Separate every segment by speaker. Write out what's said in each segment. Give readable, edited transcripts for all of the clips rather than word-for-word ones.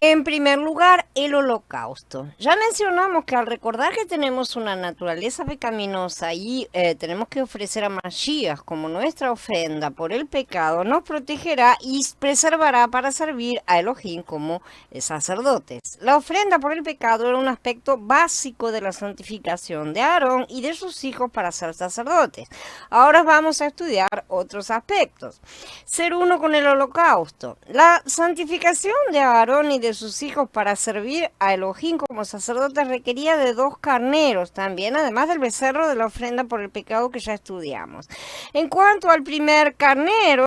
Speaker 1: En primer lugar, el holocausto. Ya mencionamos que al recordar que tenemos una naturaleza pecaminosa y tenemos que ofrecer a Mashiach como nuestra ofrenda por el pecado, nos protegerá y preservará para servir a Elohim como sacerdotes. La ofrenda por el pecado era un aspecto básico de la santificación de Aarón y de sus hijos para ser sacerdotes. Ahora vamos a estudiar otros aspectos. Ser uno con el holocausto. La santificación de Aarón y de sus hijos para servir a Elohim como sacerdotes requería de 2 carneros también, además del becerro de la ofrenda por el pecado que ya estudiamos. En cuanto al primer carnero,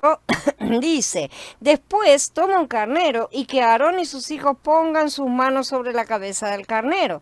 Speaker 1: dice, después toma un carnero y que Aarón y sus hijos pongan sus manos sobre la cabeza del carnero.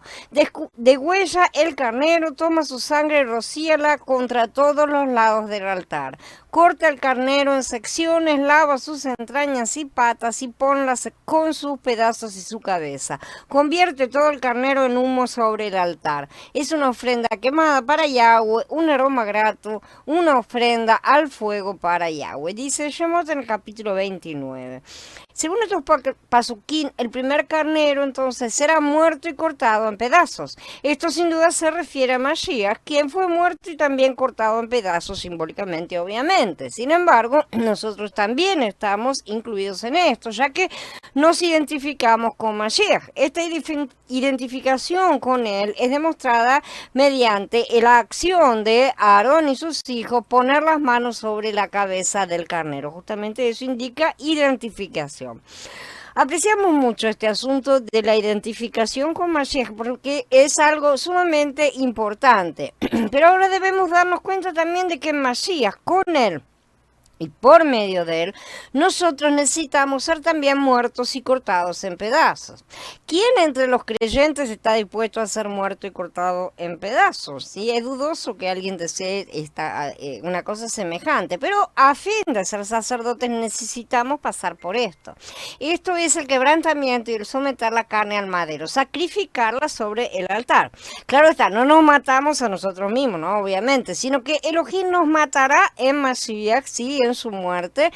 Speaker 1: Degüella el carnero, toma su sangre y rocíala contra todos los lados del altar. Corta el carnero en secciones, lava sus entrañas y patas y ponlas con sus pedazos y su cabeza. Convierte todo el carnero en humo sobre el altar. Es una ofrenda quemada para Yahweh, un aroma grato, una ofrenda al fuego para Yahweh. Dice Shemot en el capítulo 29. Según estos pasuquín, el primer carnero entonces será muerto y cortado en pedazos. Esto sin duda se refiere a Mashiach, quien fue muerto y también cortado en pedazos simbólicamente, obviamente. Sin embargo, nosotros también estamos incluidos en esto, ya que nos identificamos con Mashiach. Esta identificación con él es demostrada mediante la acción de Aarón y sus hijos poner las manos sobre la cabeza del carnero. Justamente eso indica identificación. Apreciamos mucho este asunto de la identificación con Mashiach porque es algo sumamente importante. Pero ahora debemos darnos cuenta también de que Mashiach, con él y por medio de él, nosotros necesitamos ser también muertos y cortados en pedazos. ¿Quién entre los creyentes está dispuesto a ser muerto y cortado en pedazos? Sí, es dudoso que alguien desee una cosa semejante, pero a fin de ser sacerdotes necesitamos pasar por esto. Esto es el quebrantamiento y el someter la carne al madero, sacrificarla sobre el altar. Claro está, no nos matamos a nosotros mismos, ¿no? Obviamente, sino que Elohim nos matará en Mashiach, sí, en su muerte,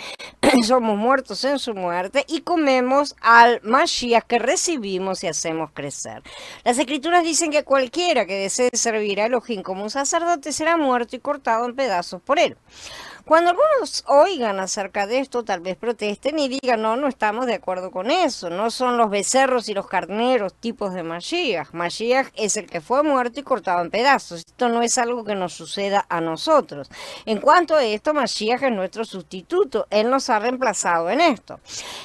Speaker 1: somos muertos en su muerte y comemos al Mashiach que recibimos y hacemos crecer. Las escrituras dicen que cualquiera que desee servir a Elohim como un sacerdote será muerto y cortado en pedazos por él. Cuando algunos oigan acerca de esto, tal vez protesten y digan, no, no estamos de acuerdo con eso. No son los becerros y los carneros tipos de Mashiach. Mashiach es el que fue muerto y cortado en pedazos. Esto no es algo que nos suceda a nosotros. En cuanto a esto, Mashiach es nuestro sustituto. Él nos ha reemplazado en esto.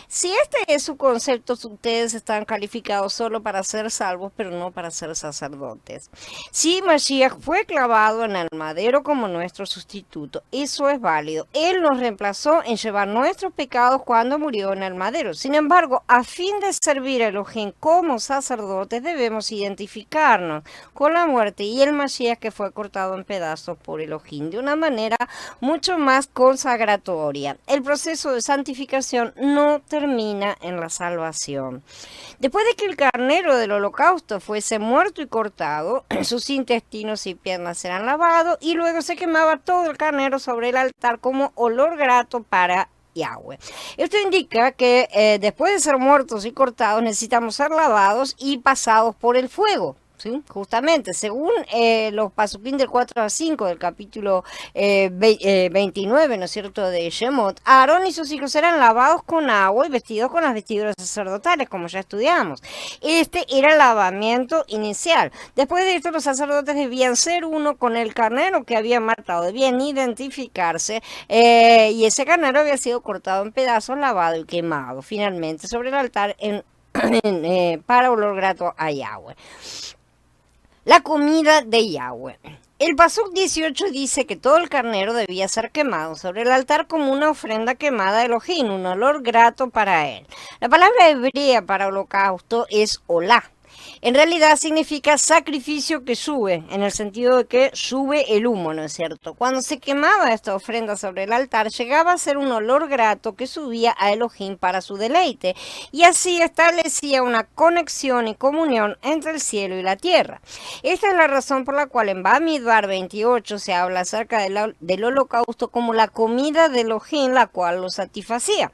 Speaker 1: Si este es su concepto, ustedes están calificados solo para ser salvos, pero no para ser sacerdotes. Si Mashiach fue clavado en el madero como nuestro sustituto, eso es válido. Él nos reemplazó en llevar nuestros pecados cuando murió en el madero. Sin embargo, a fin de servir a Elohim como sacerdotes, debemos identificarnos con la muerte y el Mashiach que fue cortado en pedazos por Elohim de una manera mucho más consagratoria. El proceso de santificación no termina en la salvación. Después de que el carnero del holocausto fuese muerto y cortado, sus intestinos y piernas serán lavados y luego se quemaba todo el carnero sobre el altar como olor grato para Yahweh. Esto indica que después de ser muertos y cortados necesitamos ser lavados y pasados por el fuego. ¿Sí? Justamente, según los pasuquín del 4 a 5 del capítulo 29, ¿no es cierto?, de Shemot, Aarón y sus hijos serán lavados con agua y vestidos con las vestiduras sacerdotales, como ya estudiamos. Este era el lavamiento inicial. Después de esto, los sacerdotes debían ser uno con el carnero que habían matado, debían identificarse, y ese carnero había sido cortado en pedazos, lavado y quemado, finalmente, sobre el altar para olor grato a Yahweh. La comida de Yahweh. El Pasuk 18 dice que todo el carnero debía ser quemado sobre el altar como una ofrenda quemada a Elohim, un olor grato para él. La palabra hebrea para holocausto es olá. En realidad significa sacrificio que sube, en el sentido de que sube el humo, ¿no es cierto? Cuando se quemaba esta ofrenda sobre el altar, llegaba a ser un olor grato que subía a Elohim para su deleite, y así establecía una conexión y comunión entre el cielo y la tierra. Esta es la razón por la cual en Bamidbar 28 se habla acerca del holocausto como la comida de Elohim, la cual lo satisfacía.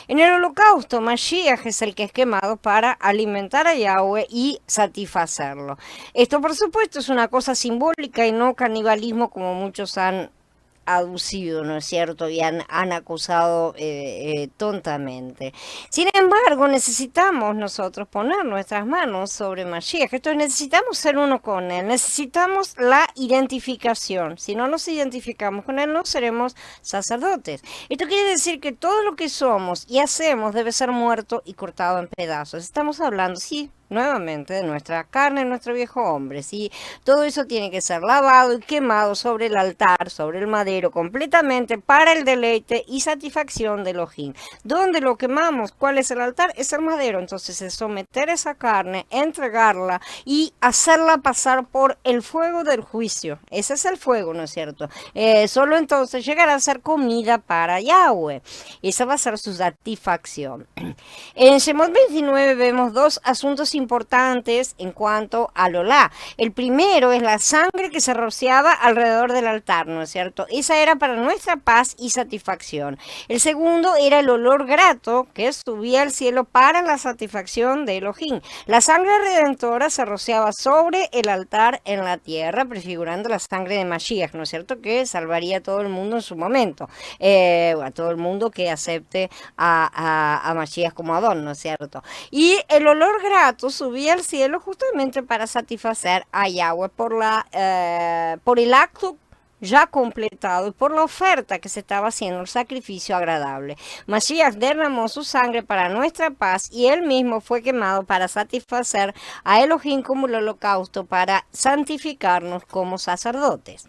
Speaker 1: En el holocausto, Mashiach es el que es quemado para alimentar a Yahweh y satisfacerlo. Esto, por supuesto, es una cosa simbólica y no canibalismo como muchos han aducido, ¿no es cierto? Y han acusado tontamente. Sin embargo, necesitamos nosotros poner nuestras manos sobre Mashiach. Esto necesitamos ser uno con Él. Necesitamos la identificación. Si no nos identificamos con Él, no seremos sacerdotes. Esto quiere decir que todo lo que somos y hacemos debe ser muerto y cortado en pedazos. Estamos hablando, sí, nuevamente de nuestra carne, nuestro viejo hombre, ¿sí? Todo eso tiene que ser lavado y quemado sobre el altar, sobre el madero, completamente para el deleite y satisfacción de Elohim. ¿Dónde lo quemamos? ¿Cuál es el altar? Es el madero. Entonces es someter esa carne, entregarla y hacerla pasar por el fuego del juicio. Ese es el fuego, ¿no es cierto? Solo entonces llegará a ser comida para Yahweh. Esa va a ser su satisfacción. En Shemot 29 vemos dos asuntos importantes en cuanto al olá. El primero es la sangre que se rociaba alrededor del altar, ¿no es cierto? Esa era para nuestra paz y satisfacción. El segundo era el olor grato que subía al cielo para la satisfacción de Elohim. La sangre redentora se rociaba sobre el altar en la tierra, prefigurando la sangre de Mashiach, ¿no es cierto? Que salvaría a todo el mundo en su momento, a todo el mundo que acepte a Mashiach como Adón, ¿no es cierto? Y el olor grato subía al cielo justamente para satisfacer a Yahweh por el acto ya completado y por la oferta que se estaba haciendo, el sacrificio agradable. Mashiach derramó su sangre para nuestra paz y él mismo fue quemado para satisfacer a Elohim como el holocausto, para santificarnos como sacerdotes.